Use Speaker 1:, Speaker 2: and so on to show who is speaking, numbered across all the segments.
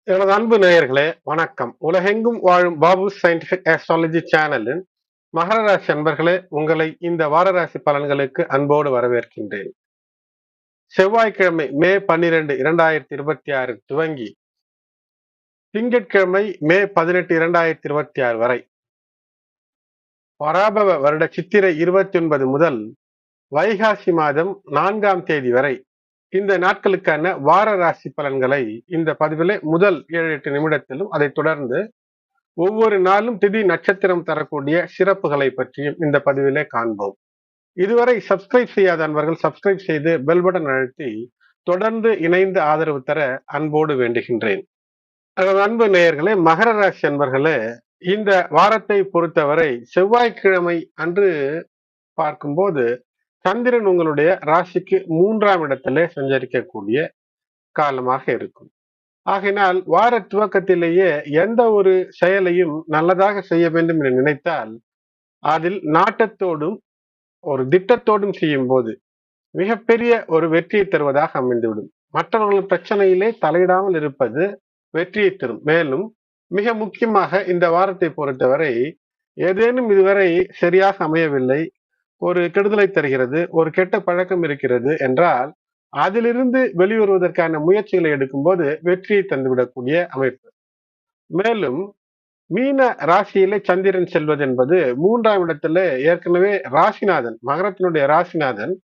Speaker 1: எனது அன்பு நேயர்களே வணக்கம். உலகெங்கும் வாழும் பாபு சயின்டிபிக் ஆஸ்ட்ராலஜி சேனலின் மகர ராசி அன்பர்களே, உங்களை இந்த வார ராசி பலன்களுக்கு அன்போடு வரவேற்கின்றேன். செவ்வாய்க்கிழமை மே 12, 2026 துவங்கி திங்கட்கிழமை மே 18, 2026 வரை பராபவ வருட சித்திரை 29 முதல் வைகாசி மாதம் 4ஆம் தேதி வரை இந்த நாட்களுக்கான வார ராசி பலன்களை இந்த பதிவிலே முதல் 7-8 நிமிடத்திலும் அதைத் தொடர்ந்து ஒவ்வொரு நாளும் திதி நட்சத்திரம் தரக்கூடிய சிறப்புகளை பற்றியும் இந்த பதிவிலே காண்போம். இதுவரை சப்ஸ்கிரைப் செய்யாத அன்பர்கள் சப்ஸ்கிரைப் செய்து பெல் பட்டன் அழுத்தி தொடர்ந்து இணைந்து ஆதரவு தர அன்போடு வேண்டுகின்றேன். அன்பு நேயர்களே, மகர ராசி அன்பர்களே, இந்த வாரத்தை பொறுத்தவரை செவ்வாய்க்கிழமை அன்று பார்க்கும்போது சந்திரன் உங்களுடைய ராசிக்கு 3ஆம் இடத்திலே சஞ்சரிக்கக்கூடிய காலமாக இருக்கும். ஆகையினால் வார துவக்கத்திலேயே எந்த ஒரு செயலையும் நல்லதாக செய்ய வேண்டும் என்று நினைத்தால் அதில் நாட்டத்தோடும் ஒரு திட்டத்தோடும் செய்யும் போது மிகப்பெரிய ஒரு வெற்றியை தருவதாக அமைந்துவிடும். மற்றவர்கள் பிரச்சனையிலே தலையிடாமல் இருப்பது வெற்றியை தரும். மேலும் மிக முக்கியமாக இந்த வாரத்தை பொறுத்தவரை ஏதேனும் இதுவரை சரியாக அமையவில்லை, ஒரு கெடுதலை தருகிறது, ஒரு கெட்ட பழக்கம் இருக்கிறது என்றால் அதிலிருந்து வெளிவருவதற்கான முயற்சிகளை எடுக்கும்போது வெற்றியை தந்துவிடக்கூடிய அமைப்பு. மேலும் மீன ராசியிலே சந்திரன் செல்வது என்பது 3ஆம் இடத்துல ஏற்கனவே ராசிநாதன், மகரத்தினுடைய ராசிநாதன்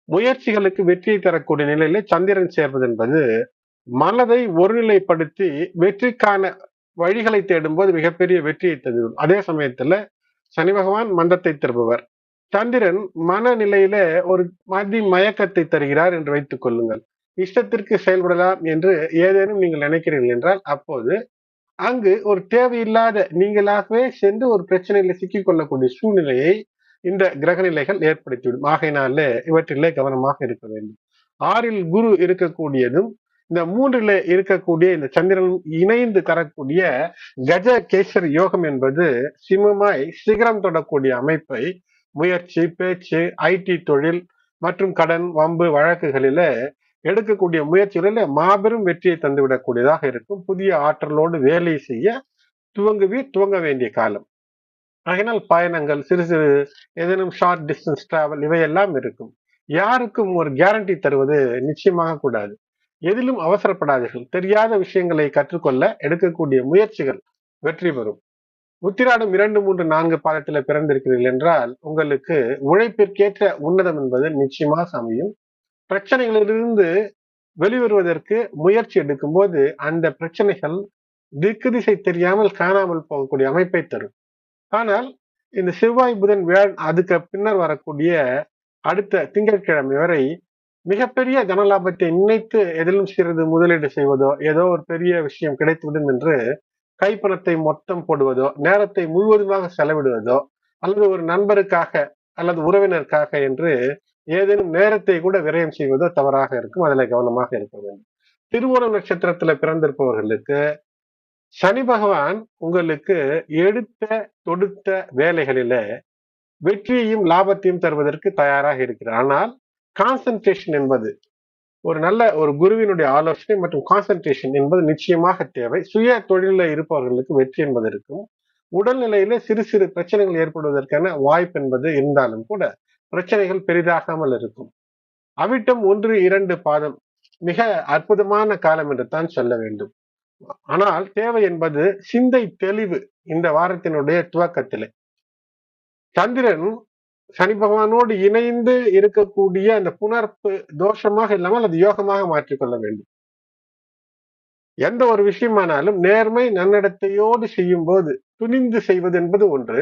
Speaker 1: முயற்சிகளுக்கு வெற்றியை தரக்கூடிய நிலையிலே சந்திரன் சேர்வது என்பது மனதை ஒருநிலைப்படுத்தி வெற்றிக்கான வழிகளை தேடும்போது மிகப்பெரிய வெற்றியை தந்துவிடும். அதே சமயத்துல சனி பகவான் மந்தத்தை தருபவர், சந்திரன் மனநிலையில ஒரு மயக்கத்தை தருகிறார் என்று வைத்துக் கொள்ளுங்கள். இஷ்டத்திற்கு செயல்படலாம் என்று ஏதேனும் நீங்கள் நினைக்கிறீர்கள் என்றால் அப்போது அங்கு ஒரு தேவையில்லாத நீங்களாகவே சென்று ஒரு பிரச்சனையில சிக்கிக் கொள்ளக்கூடிய சூழ்நிலையை இந்த கிரக நிலைகள் ஏற்படுத்திவிடும். ஆகையினாலே இவற்றிலே கவனமாக இருக்க வேண்டும். 6இல் குரு இருக்கக்கூடியதும் இந்த 3ல இருக்கக்கூடிய இந்த சந்திரன் இணைந்து தரக்கூடிய கஜ கேசரி யோகம் என்பது சிம்மமாய் சிகரம் தொடக்கூடிய அமைப்பை முயற்சி, பேச்சு, ஐடி தொழில் மற்றும் கடன், வம்பு வழக்குகளில எடுக்கக்கூடிய முயற்சிகளில மாபெரும் வெற்றியை தந்துவிடக்கூடியதாக இருக்கும். புதிய ஆற்றலோடு வேலை செய்ய துவங்க வேண்டிய காலம். ஆகினால் பயணங்கள், சிறு சிறு ஏதேனும் ஷார்ட் டிஸ்டன்ஸ் டிராவல் இவையெல்லாம் இருக்கும். யாருக்கும் ஒரு கேரண்டி தருவது நிச்சயமாக கூடாது. எதிலும் அவசரப்படாதீர்கள். தெரியாத விஷயங்களை கற்றுக்கொள்ள எடுக்கக்கூடிய முயற்சிகள் வெற்றி பெறும். உத்திராடம் 2, 3, 4 பாதத்துல பிறந்திருக்கிறீர்கள் என்றால் உங்களுக்கு உழைப்பிற்கேற்ற உன்னதம் என்பது நிச்சயமாக அமையும். பிரச்சனைகளிலிருந்து வெளிவருவதற்கு முயற்சி எடுக்கும் போது அந்த பிரச்சனைகள் திக்கு திசை தெரியாமல் காணாமல் போகக்கூடிய அமைப்பை தரும். ஆனால் இந்த செவ்வாய், புதன், வியாழன் அதுக்கு பின்னர் வரக்கூடிய அடுத்த திங்கட்கிழமை வரை மிகப்பெரிய தனலாபத்தை நினைத்து எதிலும் சிறிது முதலீடு செய்வதோ, ஏதோ ஒரு பெரிய விஷயம் கிடைத்துவிடும் என்று கைப்பணத்தை மொத்தம் போடுவதோ, நேரத்தை முழுவதுமாக செலவிடுவதோ, அல்லது ஒரு நண்பருக்காக அல்லது உறவினருக்காக என்று ஏதேனும் நேரத்தை கூட விரயம் செய்வதோ தவறாக இருக்கும். அதில் கவனமாக இருக்க வேண்டும். திருவோணம் நட்சத்திரத்துல பிறந்திருப்பவர்களுக்கு சனி பகவான் உங்களுக்கு எடுத்த தொடுத்த வேலைகளில வெற்றியையும் லாபத்தையும் தருவதற்கு தயாராக இருக்கிறார். ஆனால் கான்சன்ட்ரேஷன் என்பது ஒரு நல்ல ஒரு குருவினுடைய ஆலோசனை மற்றும் கான்சன்ட்ரேஷன் என்பது நிச்சயமாக தேவை. சுய தொழில இருப்பவர்களுக்கு வெற்றி என்பது இருக்கும். உடல்நிலையில சிறு சிறு பிரச்சனைகள் ஏற்படுவதற்கான வாய்ப்பு என்பது இருந்தாலும் கூட பிரச்சனைகள் பெரிதாகாமல் இருக்கும். அவிட்டம் 1, 2 பாதம் மிக அற்புதமான காலம் என்று தான் சொல்ல வேண்டும். ஆனால் தேவை என்பது சிந்தை தெளிவு. இந்த வாரத்தினுடைய துவக்கத்திலே சந்திரன் சனி பகவானோடு இணைந்து இருக்கக்கூடிய அந்த புணர்ப்பு தோஷமாக இல்லாமல் அது யோகமாக மாற்றிக்கொள்ள வேண்டும். எந்த ஒரு விஷயமானாலும் நேர்மை நன்னடத்தையோடு செய்யும் போது துணிந்து செய்வது என்பது ஒன்று,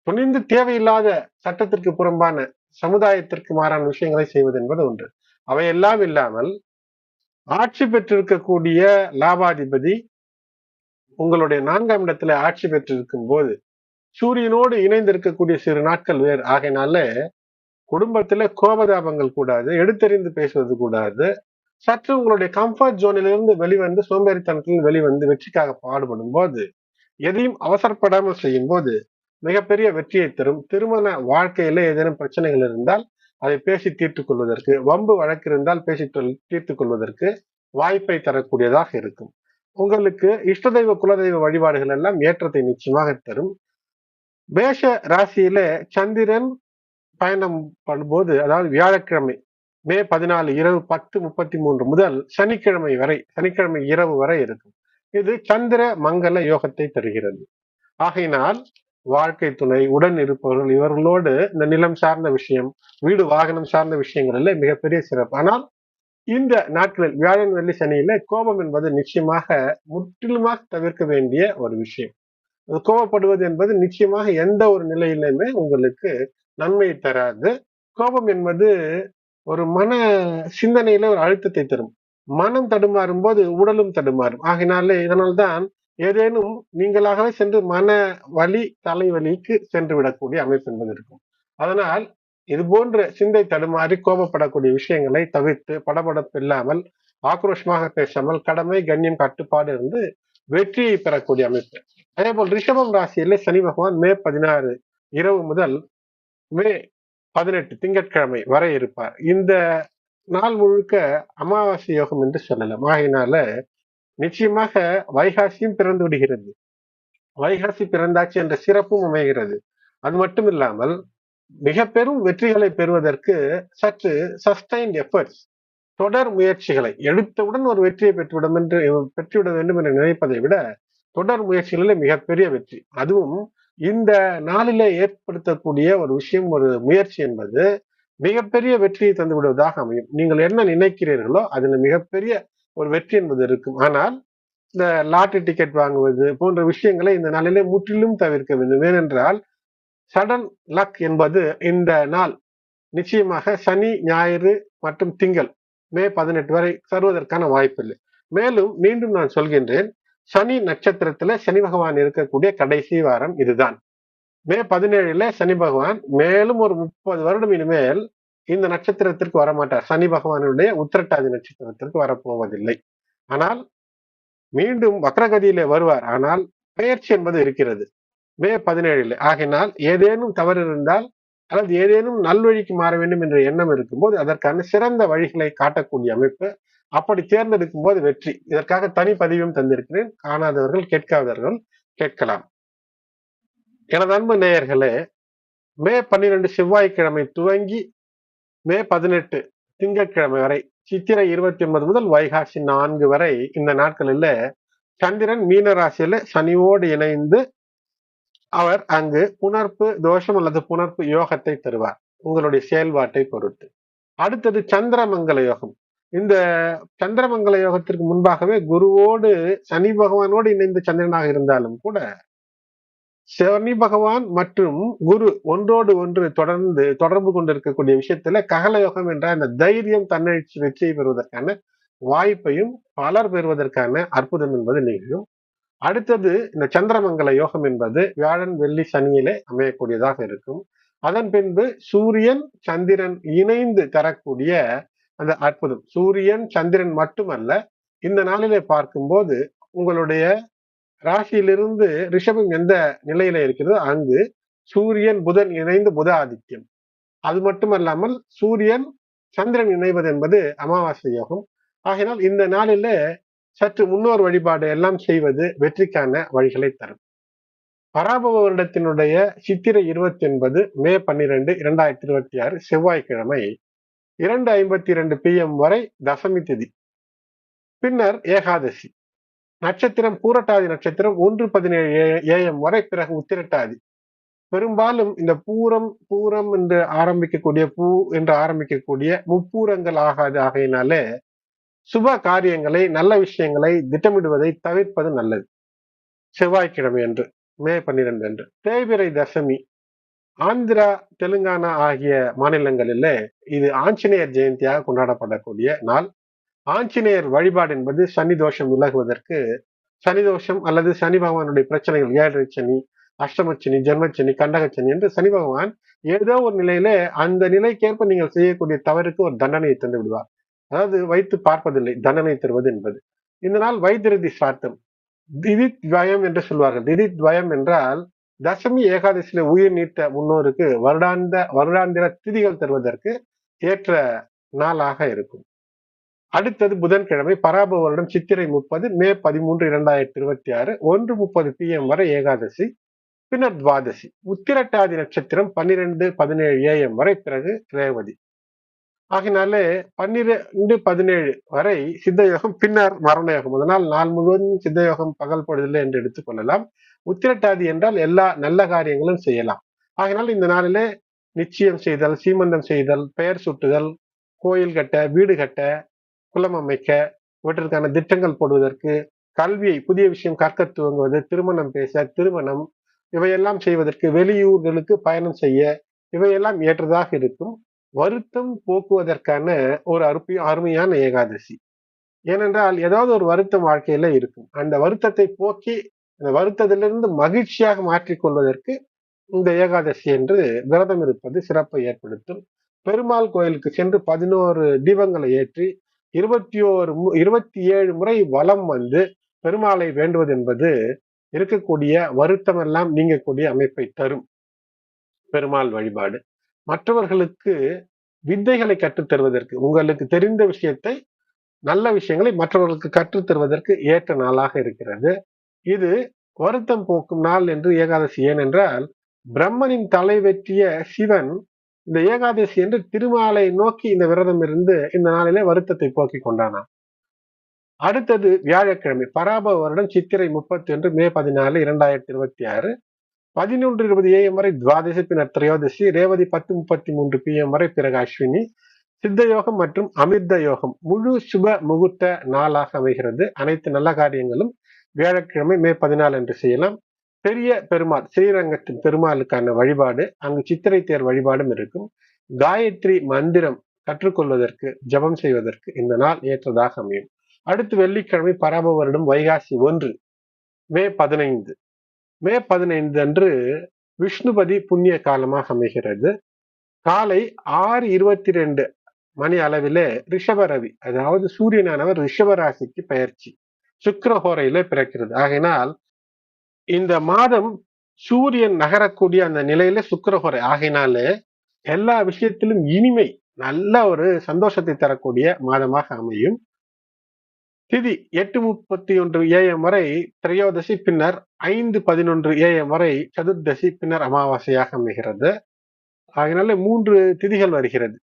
Speaker 1: துணிந்து தேவையில்லாத சட்டத்திற்கு புறம்பான சமுதாயத்திற்கு மாறான விஷயங்களை செய்வது என்பது ஒன்று. அவையெல்லாம் இல்லாமல் ஆட்சி பெற்றிருக்கக்கூடிய லாபாதிபதி உங்களுடைய 4ஆம் இடத்துல ஆட்சி பெற்றிருக்கும் போது சூரியனோடு இணைந்து இருக்கக்கூடிய சிறு நாட்கள் வேறு. ஆகையினால குடும்பத்துல கோபதாபங்கள் கூடாது, எடுத்தறிந்து பேசுவது கூடாது. சற்று உங்களுடைய கம்ஃபர்ட் ஜோனிலிருந்து வெளிவந்து சோம்பேறித்தனத்திலிருந்து வெளிவந்து வெற்றிக்காக பாடுபடும் போது எதையும் அவசரப்படாமல் செய்யும் போது மிகப்பெரிய வெற்றியை தரும். திருமண வாழ்க்கையில ஏதேனும் பிரச்சனைகள் இருந்தால் அதை பேசி தீர்த்துக் கொள்வதற்கு, வம்பு வழக்கு இருந்தால் பேசி தீர்த்துக் கொள்வதற்கு வாய்ப்பை தரக்கூடியதாக இருக்கும். உங்களுக்கு இஷ்ட தெய்வ குலதெய்வ வழிபாடுகள் எல்லாம் ஏற்றத்தை நிச்சயமாக தரும். மேஷ ராசியில சந்திரன் பயணம் பண்ணும்போது, அதாவது வியாழக்கிழமை மே 14 இரவு 10:33 முதல் சனிக்கிழமை வரை, சனிக்கிழமை இரவு வரை இருக்கும். இது சந்திர மங்கள யோகத்தை தருகிறது. ஆகையினால் வாழ்க்கை துணை, உடன் இருப்பவர்கள் இவர்களோடு இந்த நிலம் சார்ந்த விஷயம், வீடு வாகனம் சார்ந்த விஷயங்கள்ல மிகப்பெரிய சிறப்பு. ஆனால் இந்த நாட்களில் வியாழன் வெள்ளி சனியில கோபம் என்பது நிச்சயமாக முற்றிலுமாக தவிர்க்க வேண்டிய ஒரு விஷயம். கோபப்படுவது என்பது நிச்சயமாக எந்த ஒரு நிலையிலுமே உங்களுக்கு நன்மை தராது. கோபம் என்பது ஒரு மன சிந்தனையில ஒரு அழுத்தத்தை தரும். மனம் தடுமாறும் போது உடலும் தடுமாறும். ஆகினாலே இதனால்தான் ஏதேனும் நீங்களாகவே சென்று மன வலி, தலைவலிக்கு சென்று விடக்கூடிய அமைப்பு என்பது இருக்கும். அதனால் இது போன்ற சிந்தை தடுமாறி கோபப்படக்கூடிய விஷயங்களை தவிர்த்து, படபடப்பு இல்லாமல், ஆக்ரோஷமாக பேசாமல், கடமை, கண்ணியம், கட்டுப்பாடு இருந்து வெற்றியை பெறக்கூடிய அமைப்பு. அதே போல் ரிஷபம் ராசியிலே சனி பகவான் மே 16 இரவு முதல் மே 18 திங்கட்கிழமை வரை இருப்பார். இந்த நாள் முழுக்க அமாவாசை யோகம் என்று சொல்லலாம். ஆகையினால நிச்சயமாக வைகாசியும் பிறந்து விடுகிறது. வைகாசி பிறந்தாச்சு என்ற சிறப்பும் அமைகிறது. அது மட்டும் இல்லாமல் மிக பெரும் வெற்றிகளை பெறுவதற்கு சற்று சஸ்டைன்ட் எஃபர்ட்ஸ், தொடர் முயற்சிகளை, எடுத்தவுடன் ஒரு வெற்றியை பெற்றுவிட வேண்டும் என்று நினைப்பதை விட தொடர் முயற்சிகளிலே மிகப்பெரிய வெற்றி. அதுவும் இந்த நாளிலே ஏற்படுத்தக்கூடிய ஒரு விஷயம், ஒரு முயற்சி என்பது மிகப்பெரிய வெற்றியை தந்து விடுவதாக அமையும். நீங்கள் என்ன நினைக்கிறீர்களோ அதுல மிகப்பெரிய ஒரு வெற்றி என்பது இருக்கும். ஆனால் இந்த லாட்டரி டிக்கெட் வாங்குவது போன்ற விஷயங்களை இந்த நாளிலே முற்றிலும் தவிர்க்க வேண்டும். ஏனென்றால் சடன் லக் என்பது இந்த நாள் நிச்சயமாக சனி, ஞாயிறு மற்றும் திங்கள் மே 18 வரை தருவதற்கான வாய்ப்பு இல்லை. மேலும் மீண்டும் நான் சொல்கின்றேன், சனி நட்சத்திரத்துல சனி பகவான் இருக்கக்கூடிய கடைசி வாரம் இதுதான். மே 17 சனி பகவான் மேலும் ஒரு 30 வருடம் இனிமேல் இந்த நட்சத்திரத்திற்கு வரமாட்டார். சனி பகவானுடைய உத்திரட்டாதி நட்சத்திரத்திற்கு வரப்போவதில்லை. ஆனால் மீண்டும் வக்ரகதியிலே வருவார். ஆனால் பெயர்ச்சி என்பது இருக்கிறது மே 17. ஆகினால் ஏதேனும் தவறு இருந்தால் அல்லது ஏதேனும் நல்வழிக்கு மாற வேண்டும் என்ற எண்ணம் இருக்கும்போது அதற்கான சிறந்த வழிகளை காட்டக்கூடிய அமைப்பு. அப்படி தேர்ந்தெடுக்கும் போது வெற்றி. இதற்காக தனி பதிவும் தந்திருக்கிறேன். காணாதவர்கள், கேட்காதவர்கள் கேட்கலாம். எனது அன்பு நேயர்களே, மே 12 செவ்வாய்க்கிழமை துவங்கி மே 18 திங்கட்கிழமை வரை, சித்திரை 29 முதல் வைகாசி 4 வரை இந்த நாட்களில் சந்திரன் மீன ராசியில சனியோடு இணைந்து அவர் அங்கு புணர்ப்பு தோஷம் அல்லது புணர்ப்பு யோகத்தை தருவார், உங்களுடைய செயல்பாட்டை பொறுத்து. அடுத்தது சந்திரமங்கல யோகம். இந்த சந்திரமங்கல யோகத்திற்கு முன்பாகவே குருவோடு சனி பகவானோடு இணைந்த சந்திரனாக இருந்தாலும் கூட சனி பகவான் மற்றும் குரு ஒன்றோடு ஒன்று தொடர்பு கொண்டிருக்கக்கூடிய விஷயத்துல ககல யோகம் என்ற அந்த தைரியம், தன்னெழுச்சி, வெற்றியை பெறுவதற்கான வாய்ப்பையும் பலர் பெறுவதற்கான அற்புதம் என்பது நிகழும். அடுத்தது இந்த சந்திரமங்கல யோகம் என்பது வியாழன் வெள்ளி சனியிலே அமையக்கூடியதாக இருக்கும். அதன் பின்பு சூரியன் சந்திரன் இணைந்து தரக்கூடிய அந்த அற்புதம். சூரியன் சந்திரன் மட்டுமல்ல, இந்த நாளிலே பார்க்கும்போது உங்களுடைய ராசியிலிருந்து ரிஷபம் எந்த நிலையில இருக்கிறதோ அங்கு சூரியன் புதன் இணைந்து புத ஆதித்யம். அது மட்டுமல்லாமல் சூரியன் சந்திரன் இணைவது என்பது அமாவாசை யோகம். ஆகினால் இந்த நாளில சற்று முன்னோர் வழிபாடு எல்லாம் செய்வது வெற்றிக்கான வழிகளை தரும். பராபவ வருடத்தினுடைய சித்திரை 29 மே 12 2026 செவ்வாய்க்கிழமை 2:52 PM வரை தசமி திதி. பின்னர் ஏகாதசி. நட்சத்திரம் பூரட்டாதி நட்சத்திரம் 1:17 AM வரை, பிறகு உத்திரட்டாதி. பெரும்பாலும் இந்த பூரம் என்று ஆரம்பிக்கக்கூடிய முப்பூரங்கள் ஆகாது. ஆகையினாலே சுப காரியங்களை, நல்ல விஷயங்களை திட்டமிடுவதை தவிர்ப்பது நல்லது. செவ்வாய்க்கிழமை அன்று மே 12 அன்று தேய்பிறை தசமி. ஆந்திரா, தெலுங்கானா ஆகிய மாநிலங்களிலே இது ஆஞ்சநேயர் ஜெயந்தியாக கொண்டாடப்படக்கூடிய நாள். ஆஞ்சநேயர் வழிபாடு என்பது சனி தோஷம் விலகுவதற்கு, சனி தோஷம் அல்லது சனி பகவானுடைய பிரச்சனைகள், ஏழரை சனி, அஷ்டமச்சனி, ஜென்மச்சனி, கண்டகச்சனி என்று சனி பகவான் ஏதோ ஒரு நிலையில அந்த நிலைக்கேற்ப நீங்கள் செய்யக்கூடிய தவறுக்கு ஒரு தண்டனையை தந்து விடுவார். அதாவது வைத்து பார்ப்பதில்லை, தண்டனை தருவது என்பது. இந்த நாள் வைத்திருதி சார்த்தம், திதித் துவயம் என்று சொல்வார்கள். திதித் துவயம் என்றால் தசமி ஏகாதசியில உயிர் நீத்த முன்னோருக்கு வருடாந்திர திதிகள் தருவதற்கு ஏற்ற நாளாக இருக்கும். அடுத்தது புதன்கிழமை பராப வருடம் சித்திரை 30 மே 13 2026 1:30 PM வரை ஏகாதசி, பின்னர் துவாதசி. உத்திரட்டாதி நட்சத்திரம் 12:17 AM வரை, பிறகு ரேவதி. ஆகினாலே 12:17 வரை சித்த யோகம், பின்னர் மரண யோகம். அதனால் நாள் முழுவதும் சித்த யோகம் பகல் பொழுதில்லை என்று எடுத்துக் கொள்ளலாம். உத்திரட்டாதி என்றால் எல்லா நல்ல காரியங்களும் செய்யலாம். ஆகினால் இந்த நாளிலே நிச்சயம் செய்தல், சீமந்தம் செய்தல், பெயர் சுட்டுதல், கோயில் கட்ட, வீடு கட்ட, குளம் அமைக்க, இவற்றிற்கான திட்டங்கள் போடுவதற்கு, கல்வியை புதிய விஷயம் கற்க துவங்குவது, திருமணம் பேச, திருமணம் இவையெல்லாம் செய்வதற்கு, வெளியூர்களுக்கு பயணம் செய்ய இவையெல்லாம் ஏற்றதாக இருக்கும். வருத்தம் போக்குவதற்கான ஒரு அருமையான ஏகாதசி. ஏனென்றால் ஏதாவது ஒரு வருத்தம் வாழ்க்கையில இருக்கும். அந்த வருத்தத்தை போக்கி அந்த வருத்தத்திலிருந்து மகிழ்ச்சியாக மாற்றிக் கொள்வதற்கு இந்த ஏகாதசி என்று விரதம் இருப்பது சிறப்பை ஏற்படுத்தும். பெருமாள் கோயிலுக்கு சென்று 11 தீபங்களை ஏற்றி 27 முறை வலம் வந்து பெருமாளை வேண்டுவது என்பது இருக்கக்கூடிய வருத்தம் எல்லாம் நீங்கக்கூடிய அமைப்பை தரும் பெருமாள் வழிபாடு. மற்றவர்களுக்கு வித்தைகளை கற்றுத் தருவதற்கு, உங்களுக்கு தெரிந்த விஷயத்தை, நல்ல விஷயங்களை மற்றவர்களுக்கு கற்றுத் தருவதற்கு ஏற்ற நாளாக இருக்கிறது. இது வருத்தம் போக்கும் நாள் என்று ஏகாதசி. ஏனென்றால் பிரம்மனின் தலை வெற்றிய சிவன் இந்த ஏகாதசி என்று திருமாலை நோக்கி இந்த விரதம் இருந்து இந்த நாளிலே வருத்தத்தை போக்கிக் கொண்டானாம். அடுத்தது வியாழக்கிழமை பராப வருடம் சித்திரை 31 மே 14 2026 11:20 AM வரை துவாதசி, பின்னர் திரையோதசி, ரேவதி 10:33 PM வரை, பிறகு அஸ்வினி. சித்த யோகம் மற்றும் அமிர்த யோகம் முழு சுப முகூர்த்த நாளாக அமைகிறது. அனைத்து நல்ல காரியங்களும் வியாழக்கிழமை மே 14 என்று செய்யலாம். பெரிய பெருமாள் ஸ்ரீரங்கத்தின் பெருமாளுக்கான வழிபாடு, அங்கு சித்திரை தேர் வழிபாடும் இருக்கும். காயத்ரி மந்திரம் கற்றுக்கொள்வதற்கு, ஜபம் செய்வதற்கு இந்த நாள் ஏற்றதாக அமையும். அடுத்து வெள்ளிக்கிழமை பராப வருடம் வைகாசி 1 மே 15 மே 15 அன்று விஷ்ணுபதி புண்ணிய காலமாக அமைகிறது. காலை 6:22 மணி அளவிலே ரிஷப ரவி, அதாவது சூரியனானவர் ரிஷப ராசிக்கு பெயர்ச்சி சுக்கிரஹோரையிலே பிறக்கிறது. ஆகையினால் இந்த மாதம் சூரியன் நகரக்கூடிய அந்த நிலையில சுக்கிரஹோரை ஆகையினாலே எல்லா விஷயத்திலும் இனிமை, நல்ல ஒரு சந்தோஷத்தை தரக்கூடிய மாதமாக அமையும். திதி 8:31 AM வரை திரையோதசி, பின்னர் 5:11 AM வரை சதுர்தசி, பின்னர் அமாவாசையாக அமைகிறது. அதனால 3 திதிகள் வருகிறது.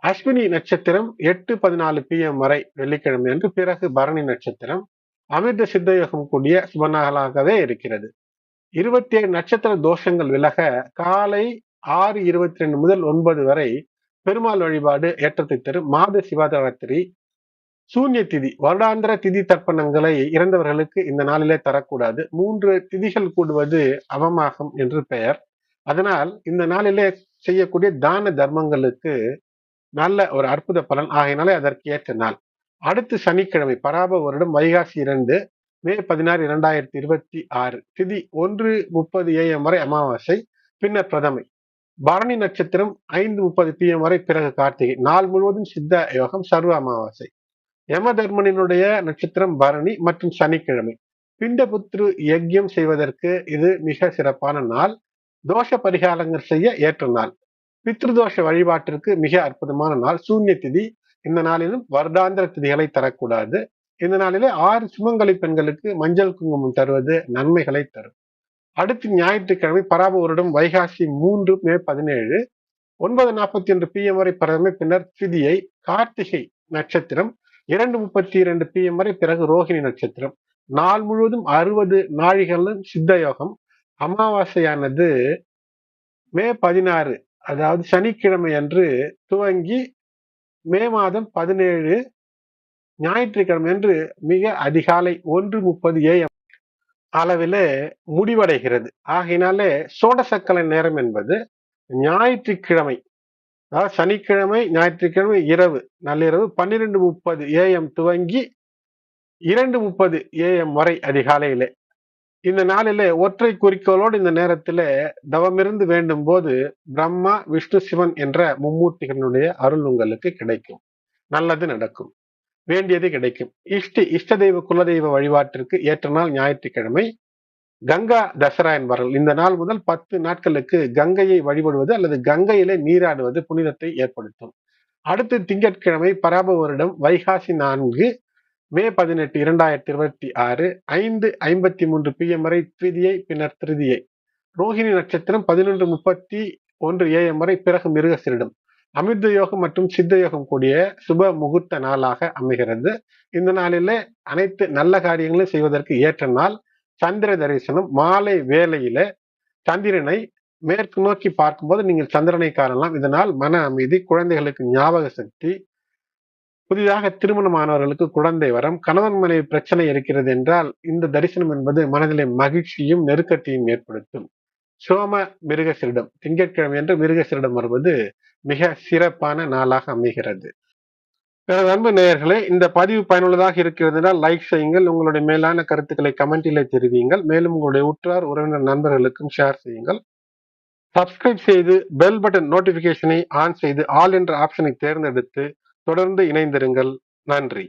Speaker 1: அஸ்வினி நட்சத்திரம் 8:14 PM வரை வெள்ளிக்கிழமை அன்று, பிறகு பரணி நட்சத்திரம். அமிர்த சித்த யோகம் கூடிய சுபநாளாகவே இருக்கிறது. 27 நட்சத்திர தோஷங்கள் விலக காலை 6:22 முதல் 9 வரை பெருமாள் வழிபாடு ஏற்றத்தை தரும். மாத சிவராத்திரி, சூன்ய திதி, வருடாந்திர திதி தர்ப்பணங்களை இறந்தவர்களுக்கு இந்த நாளிலே தரக்கூடாது. 3 திதிகள் கூடுவது அவமாகம் என்று பெயர். அதனால் இந்த நாளிலே செய்யக்கூடிய தான தர்மங்களுக்கு நல்ல ஒரு அற்புத பலன். ஆகையினாலே அதற்கு ஏற்ற நாள். அடுத்து சனிக்கிழமை பராப வருடம் வைகாசி 2 மே 16 2026 திதி 1:30 AM வரை அமாவாசை, பின்னர் பிரதமை. பரணி நட்சத்திரம் 5:30 PM வரை, பிறகு கார்த்திகை. நாள் முழுவதும் சித்த யோகம், சர்வ அமாவாசை. யம தர்மனினுடைய நட்சத்திரம் பரணி மற்றும் சனிக்கிழமை. பிண்டபுத்ரு யஜ்யம் செய்வதற்கு இது மிக சிறப்பான நாள். தோஷ பரிகாரங்கள் செய்ய ஏற்ற நாள். பித்ருதோஷ வழிபாட்டிற்கு மிக அற்புதமான நாள். சூன்ய திதி. இந்த நாளிலும் வருடாந்திர திதிகளை தரக்கூடாது. இந்த நாளிலே 6 சுமங்கலி பெண்களுக்கு மஞ்சள் குங்குமம் தருவது நன்மைகளை தரும். அடுத்து ஞாயிற்றுக்கிழமை பராப வருடம் வைகாசி 3 மே 17 9:41 PM வரை பிரதமை, பின்னர் திதியை. கார்த்திகை நட்சத்திரம் 2:32 PM வரை, பிறகு ரோஹிணி நட்சத்திரம். நாள் முழுவதும் 60 நாழிகளும் சித்த யோகம். அமாவாசையானது மே 16 அதாவது சனிக்கிழமை அன்று துவங்கி மே மாதம் 17 ஞாயிற்றுக்கிழமை அன்று மிக அதிகாலை 1:30 AM அளவிலே முடிவடைகிறது. ஆகையினாலே சோடசக்கலை நேரம் என்பது ஞாயிற்றுக்கிழமை, அதாவது சனிக்கிழமை ஞாயிற்றுக்கிழமை இரவு நள்ளிரவு 12:30 AM துவங்கி 2:30 AM வரை அதிகாலையிலே. இந்த நாளிலே ஒற்றை குறிக்கோளோடு இந்த நேரத்திலே தவமிருந்து வேண்டும் போது பிரம்மா, விஷ்ணு, சிவன் என்ற மும்மூர்த்திகளுடைய அருள் உங்களுக்கு கிடைக்கும். நல்லது நடக்கும், வேண்டியது கிடைக்கும். இஷ்ட தெய்வ குலதெய்வ வழிபாட்டிற்கு ஏற்ற நாள் ஞாயிற்றுக்கிழமை. கங்கா தசரா என்பார்கள். இந்த நாள் முதல் 10 நாட்களுக்கு கங்கையை வழிபடுவது அல்லது கங்கையிலே நீராடுவது புனிதத்தை ஏற்படுத்தும். அடுத்து திங்கட்கிழமை பராப வருடம் வைகாசி 4 மே 18 2026 5:53 PM வரை த்விதியை, பின்னர் திருதியை. ரோஹிணி நட்சத்திரம் 11:31 AM வரை, பிறகு மிருகசீரிடம். அமிர்த யோகம் மற்றும் சித்த யோகம் கூடிய சுப முகூர்த்த நாளாக அமைகிறது. இந்த நாளிலே அனைத்து நல்ல காரியங்களும் செய்வதற்கு ஏற்ற நாள். சந்திர தரிசனம் மாலை வேளையில சந்திரனை மேற்கு நோக்கி பார்க்கும்போது நீங்கள் சந்திரனை காணலாம். இதனால் மன அமைதி, குழந்தைகளுக்கு ஞாபக சக்தி, புதிதாக திருமணமானவர்களுக்கு குழந்தை வரம், கணவன் மனைவி பிரச்சனை இருக்கிறது என்றால் இந்த தரிசனம் என்பது மனதிலே மகிழ்ச்சியும் நெருக்கத்தையும் ஏற்படுத்தும். சோம மிருகசீரிடம் திங்கட்கிழமை என்று மிருகசீரிடம் வருவது மிக சிறப்பான நாளாக அமைகிறது. எனது அன்பு நேயர்களே, இந்த பதிவு பயனுள்ளதாக இருக்கிறது என்றால் லைக் செய்யுங்கள். உங்களுடைய மேலான கருத்துக்களை கமெண்டிலே தெரிவியுங்கள். மேலும் உங்களுடைய உற்றார் உறவினர் நண்பர்களுக்கும் ஷேர் செய்யுங்கள். சப்ஸ்கிரைப் செய்து பெல் பட்டன் நோட்டிபிகேஷனை ஆன் செய்து ஆல் என்ற ஆப்ஷனை தேர்ந்தெடுத்து தொடர்ந்து இணைந்திருங்கள். நன்றி.